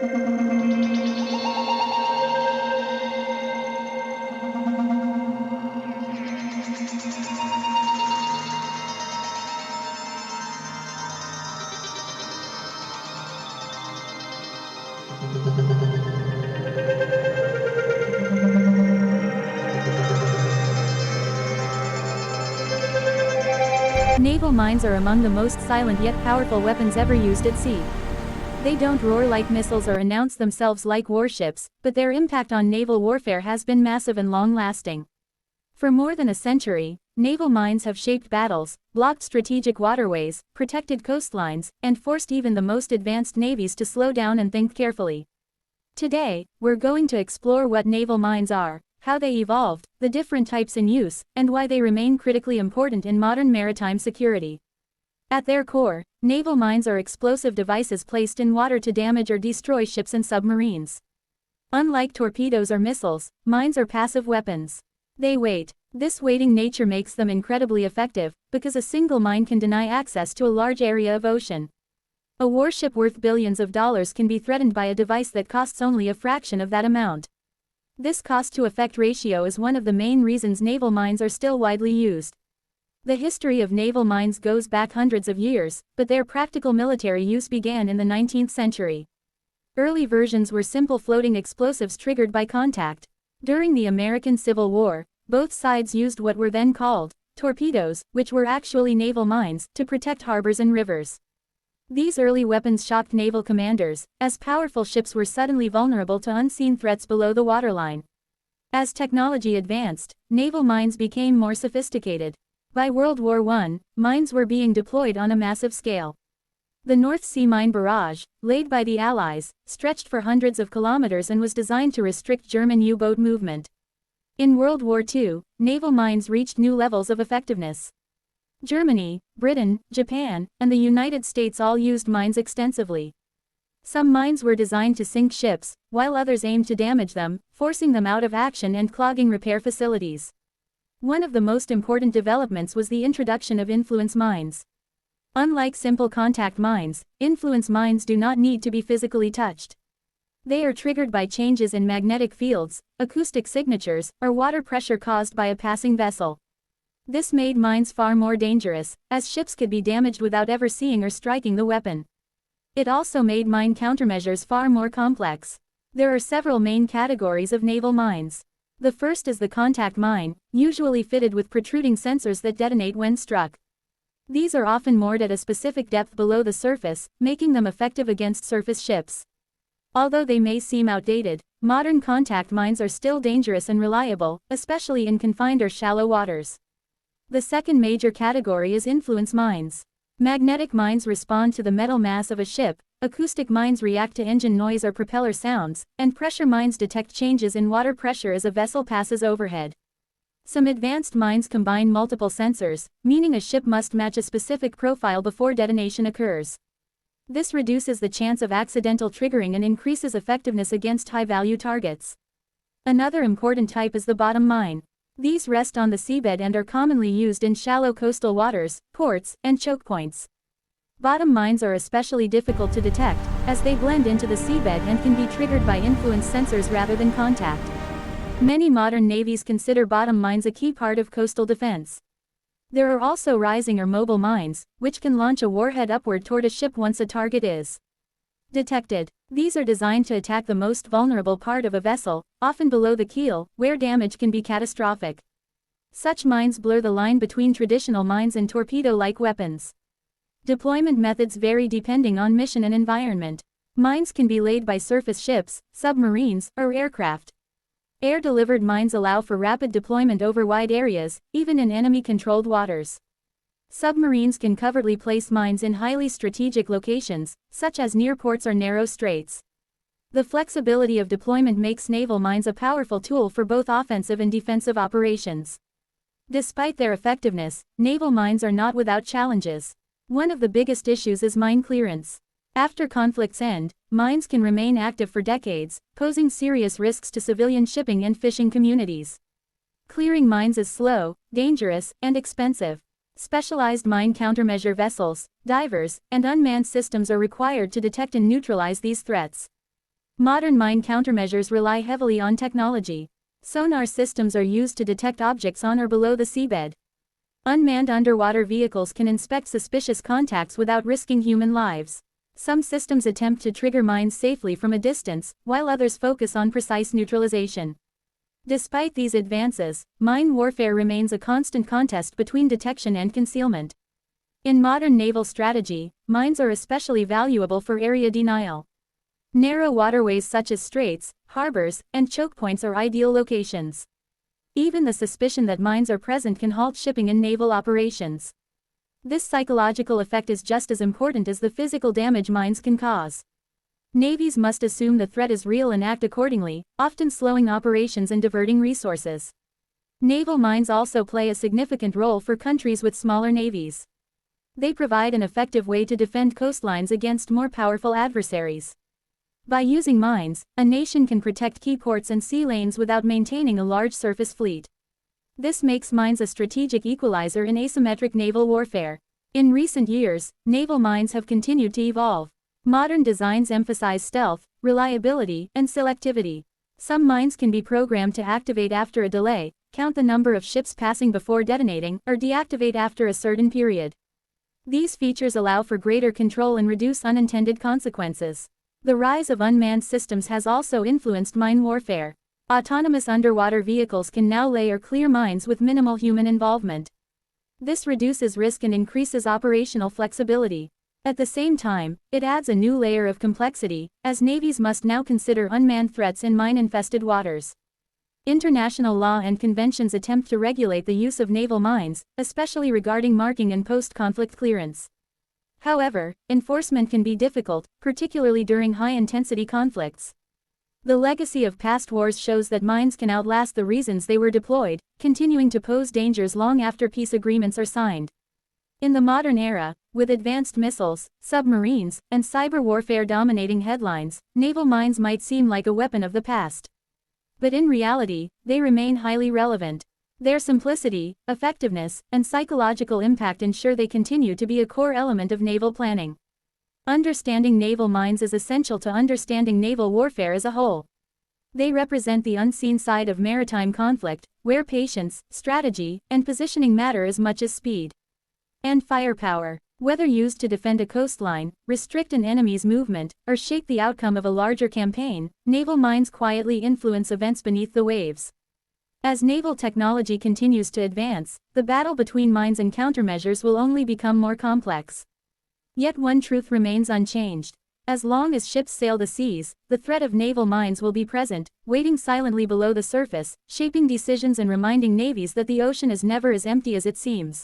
Naval mines are among the most silent yet powerful weapons ever used at sea. They don't roar like missiles or announce themselves like warships, but their impact on naval warfare has been massive and long-lasting. For more than a century, naval mines have shaped battles, blocked strategic waterways, protected coastlines, and forced even the most advanced navies to slow down and think carefully. Today, we're going to explore what naval mines are, how they evolved, the different types in use, and why they remain critically important in modern maritime security. At their core, naval mines are explosive devices placed in water to damage or destroy ships and submarines. Unlike torpedoes or missiles, mines are passive weapons. They wait. This waiting nature makes them incredibly effective, because a single mine can deny access to a large area of ocean. A warship worth billions of dollars can be threatened by a device that costs only a fraction of that amount. This cost-to-effect ratio is one of the main reasons naval mines are still widely used. The history of naval mines goes back hundreds of years, but their practical military use began in the 19th century. Early versions were simple floating explosives triggered by contact. During the American Civil War, both sides used what were then called torpedoes, which were actually naval mines, to protect harbors and rivers. These early weapons shocked naval commanders, as powerful ships were suddenly vulnerable to unseen threats below the waterline. As technology advanced, naval mines became more sophisticated. By World War I, mines were being deployed on a massive scale. The North Sea mine barrage, laid by the Allies, stretched for hundreds of kilometers and was designed to restrict German U-boat movement. In World War II, naval mines reached new levels of effectiveness. Germany, Britain, Japan, and the United States all used mines extensively. Some mines were designed to sink ships, while others aimed to damage them, forcing them out of action and clogging repair facilities. One of the most important developments was the introduction of influence mines. Unlike simple contact mines, influence mines do not need to be physically touched. They are triggered by changes in magnetic fields, acoustic signatures, or water pressure caused by a passing vessel. This made mines far more dangerous, as ships could be damaged without ever seeing or striking the weapon. It also made mine countermeasures far more complex. There are several main categories of naval mines. The first is the contact mine, usually fitted with protruding sensors that detonate when struck. These are often moored at a specific depth below the surface, making them effective against surface ships. Although they may seem outdated, modern contact mines are still dangerous and reliable, especially in confined or shallow waters. The second major category is influence mines. Magnetic mines respond to the metal mass of a ship, acoustic mines react to engine noise or propeller sounds, and pressure mines detect changes in water pressure as a vessel passes overhead. Some advanced mines combine multiple sensors, meaning a ship must match a specific profile before detonation occurs. This reduces the chance of accidental triggering and increases effectiveness against high-value targets. Another important type is the bottom mine. These rest on the seabed and are commonly used in shallow coastal waters, ports, and choke points. Bottom mines are especially difficult to detect, as they blend into the seabed and can be triggered by influence sensors rather than contact. Many modern navies consider bottom mines a key part of coastal defense. There are also rising or mobile mines, which can launch a warhead upward toward a ship once a target is detected. These are designed to attack the most vulnerable part of a vessel, often below the keel, where damage can be catastrophic. Such mines blur the line between traditional mines and torpedo-like weapons. Deployment methods vary depending on mission and environment. Mines can be laid by surface ships, submarines, or aircraft. Air-delivered mines allow for rapid deployment over wide areas, even in enemy-controlled waters. Submarines can covertly place mines in highly strategic locations, such as near ports or narrow straits. The flexibility of deployment makes naval mines a powerful tool for both offensive and defensive operations. Despite their effectiveness, naval mines are not without challenges. One of the biggest issues is mine clearance. After conflicts end, mines can remain active for decades, posing serious risks to civilian shipping and fishing communities. Clearing mines is slow, dangerous, and expensive. Specialized mine countermeasure vessels, divers, and unmanned systems are required to detect and neutralize these threats. Modern mine countermeasures rely heavily on technology. Sonar systems are used to detect objects on or below the seabed. Unmanned underwater vehicles can inspect suspicious contacts without risking human lives. Some systems attempt to trigger mines safely from a distance, while others focus on precise neutralization. Despite these advances, mine warfare remains a constant contest between detection and concealment. In modern naval strategy, mines are especially valuable for area denial. Narrow waterways such as straits, harbors, and choke points are ideal locations. Even the suspicion that mines are present can halt shipping and naval operations. This psychological effect is just as important as the physical damage mines can cause. Navies must assume the threat is real and act accordingly, often slowing operations and diverting resources. Naval mines also play a significant role for countries with smaller navies. They provide an effective way to defend coastlines against more powerful adversaries. By using mines, a nation can protect key ports and sea lanes without maintaining a large surface fleet. This makes mines a strategic equalizer in asymmetric naval warfare. In recent years, naval mines have continued to evolve. Modern designs emphasize stealth, reliability, and selectivity. Some mines can be programmed to activate after a delay, count the number of ships passing before detonating, or deactivate after a certain period. These features allow for greater control and reduce unintended consequences. The rise of unmanned systems has also influenced mine warfare. Autonomous underwater vehicles can now lay or clear mines with minimal human involvement. This reduces risk and increases operational flexibility. At the same time, it adds a new layer of complexity, as navies must now consider unmanned threats in mine-infested waters. International law and conventions attempt to regulate the use of naval mines, especially regarding marking and post-conflict clearance. However, enforcement can be difficult, particularly during high-intensity conflicts. The legacy of past wars shows that mines can outlast the reasons they were deployed, continuing to pose dangers long after peace agreements are signed. In the modern era, with advanced missiles, submarines, and cyber warfare dominating headlines, naval mines might seem like a weapon of the past. But in reality, they remain highly relevant. Their simplicity, effectiveness, and psychological impact ensure they continue to be a core element of naval planning. Understanding naval mines is essential to understanding naval warfare as a whole. They represent the unseen side of maritime conflict, where patience, strategy, and positioning matter as much as speed and firepower. Whether used to defend a coastline, restrict an enemy's movement, or shape the outcome of a larger campaign, naval mines quietly influence events beneath the waves. As naval technology continues to advance, the battle between mines and countermeasures will only become more complex. Yet one truth remains unchanged. As long as ships sail the seas, the threat of naval mines will be present, waiting silently below the surface, shaping decisions and reminding navies that the ocean is never as empty as it seems.